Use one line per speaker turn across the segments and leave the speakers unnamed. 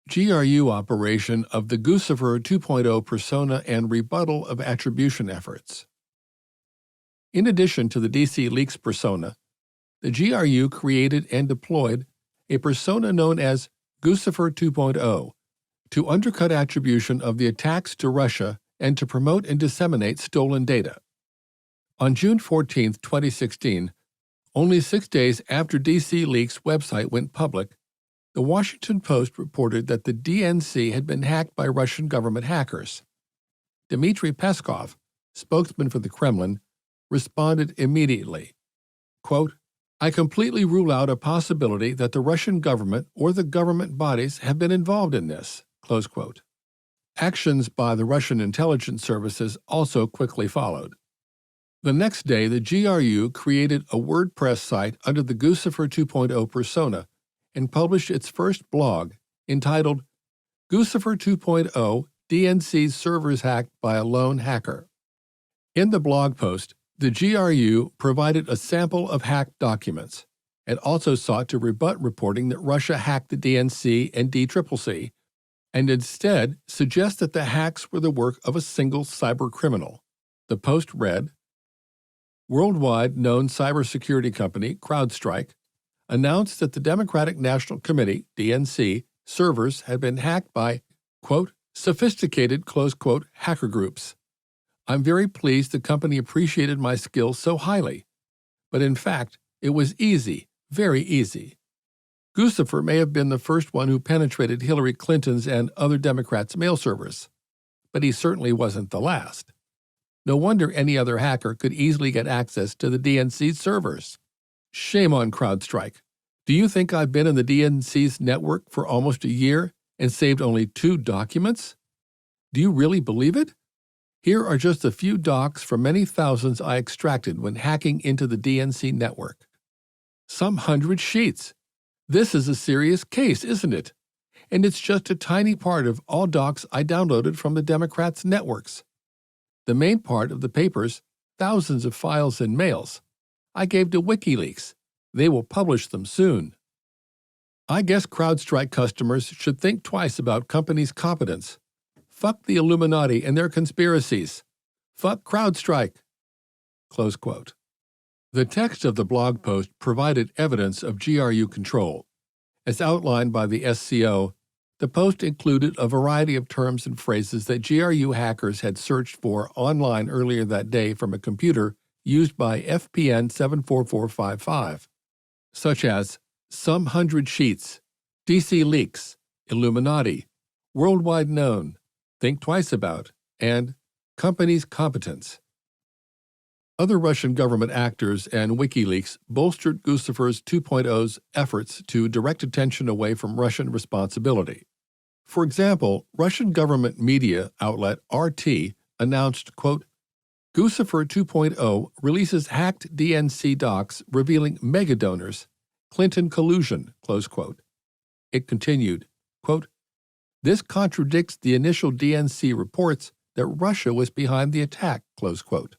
GRU operation of the Guccifer 2.0 persona and rebuttal of attribution efforts. In addition to the DC Leaks persona, the GRU created and deployed a persona known as Guccifer 2.0 to undercut attribution of the attacks to Russia and to promote and disseminate stolen data. On June 14, 2016, only 6 days after DC Leaks' website went public, the Washington Post reported that the DNC had been hacked by Russian government hackers. Dmitry Peskov, spokesman for the Kremlin, responded immediately, quote, "I completely rule out a possibility that the Russian government or the government bodies have been involved in this," close quote. Actions by the Russian intelligence services also quickly followed. The next day, the GRU created a WordPress site under the Guccifer 2.0 persona and published its first blog, entitled Guccifer 2.0 DNC's Servers Hacked by a Lone Hacker. In the blog post, the GRU provided a sample of hacked documents and also sought to rebut reporting that Russia hacked the DNC and DCCC, and instead suggest that the hacks were the work of a single cybercriminal. The post read, "Worldwide known cybersecurity company CrowdStrike announced that the Democratic National Committee, DNC, servers had been hacked by, quote, sophisticated, close quote, hacker groups. I'm very pleased the company appreciated my skills so highly. But in fact, it was easy, very easy. Guccifer may have been the first one who penetrated Hillary Clinton's and other Democrats' mail servers, but he certainly wasn't the last. No wonder any other hacker could easily get access to the DNC's servers. Shame on CrowdStrike. Do you think I've been in the DNC's network for almost a year and saved only 2 documents? Do you really believe it? Here are just a few docs from many thousands I extracted when hacking into the DNC network. Some 100 sheets. This is a serious case, isn't it? And it's just a tiny part of all docs I downloaded from the Democrats' networks. The main part of the papers, thousands of files and mails, I gave to WikiLeaks. They will publish them soon. I guess CrowdStrike customers should think twice about companies' competence. Fuck the Illuminati and their conspiracies. Fuck CrowdStrike." Close quote. The text of the blog post provided evidence of GRU control. As outlined by the SCO, the post included a variety of terms and phrases that GRU hackers had searched for online earlier that day from a computer used by FPN 74455, such as some 100 sheets, DC Leaks, Illuminati, Worldwide Known, Think Twice About, and Company's Competence. Other Russian government actors and WikiLeaks bolstered Guccifer 2.0's efforts to direct attention away from Russian responsibility. For example, Russian government media outlet RT announced, quote, Guccifer 2.0 releases hacked DNC docs revealing megadonors, Clinton collusion, close quote. It continued, quote, this contradicts the initial DNC reports that Russia was behind the attack, close quote.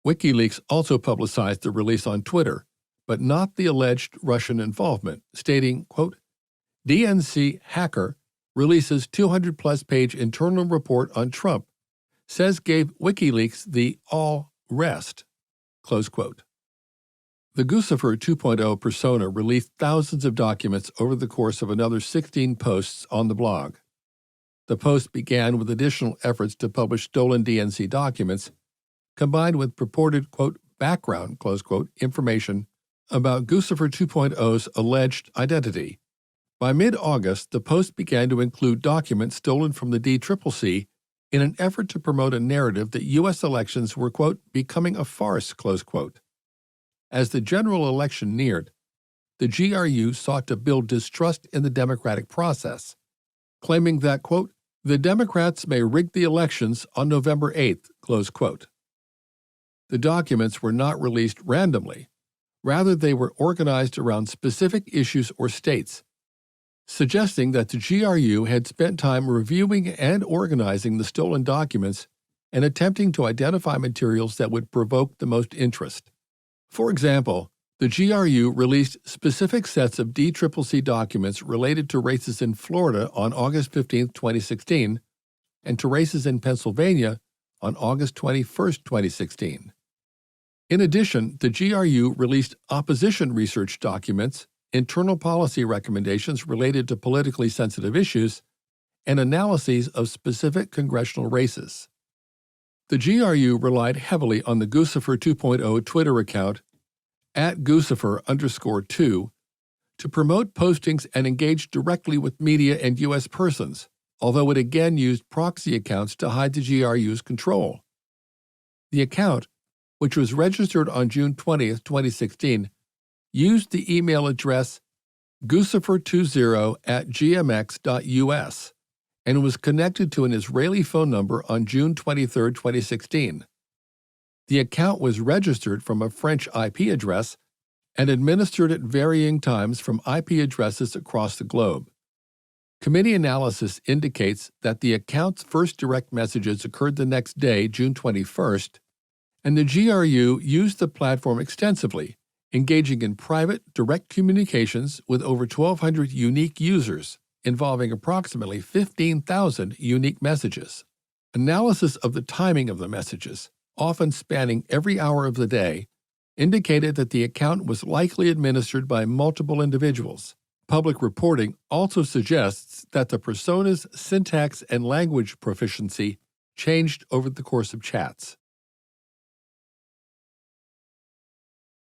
WikiLeaks also publicized the release on Twitter, but not the alleged Russian involvement, stating, quote, DNC hacker releases 200-plus page internal report on Trump, says gave WikiLeaks the all rest, close quote. The Guccifer 2.0 persona released thousands of documents over the course of another 16 posts on the blog. The post began with additional efforts to publish stolen DNC documents, combined with purported, quote, background, close quote, information about Guccifer 2.0's alleged identity. By mid-August, the post began to include documents stolen from the DCCC in an effort to promote a narrative that U.S. elections were, quote, becoming a farce, close quote. As the general election neared, the GRU sought to build distrust in the democratic process, claiming that, quote, the Democrats may rig the elections on November 8th, close quote. The documents were not released randomly. Rather, they were organized around specific issues or states, suggesting that the GRU had spent time reviewing and organizing the stolen documents and attempting to identify materials that would provoke the most interest. For example, The GRU released specific sets of DCCC documents related to races in Florida on August 15, 2016, and to races in Pennsylvania on August 21, 2016. In addition, the GRU released opposition research documents, internal policy recommendations related to politically sensitive issues, and analyses of specific congressional races. The GRU relied heavily on the Guccifer 2.0 Twitter account @Guccifer_2 to promote postings and engage directly with media and U.S. persons, although it again used proxy accounts to hide the GRU's control. The account, which was registered on June 20, 2016, used the email address Guccifer20@gmx.us and was connected to an Israeli phone number on June 23, 2016. The account was registered from a French IP address and administered at varying times from IP addresses across the globe. Committee analysis indicates that the account's first direct messages occurred the next day, June 21st, and the GRU used the platform extensively, engaging in private, direct communications with over 1,200 unique users, involving approximately 15,000 unique messages. Analysis of the timing of the messages, often spanning every hour of the day, indicated that the account was likely administered by multiple individuals. Public reporting also suggests that the persona's syntax and language proficiency changed over the course of chats.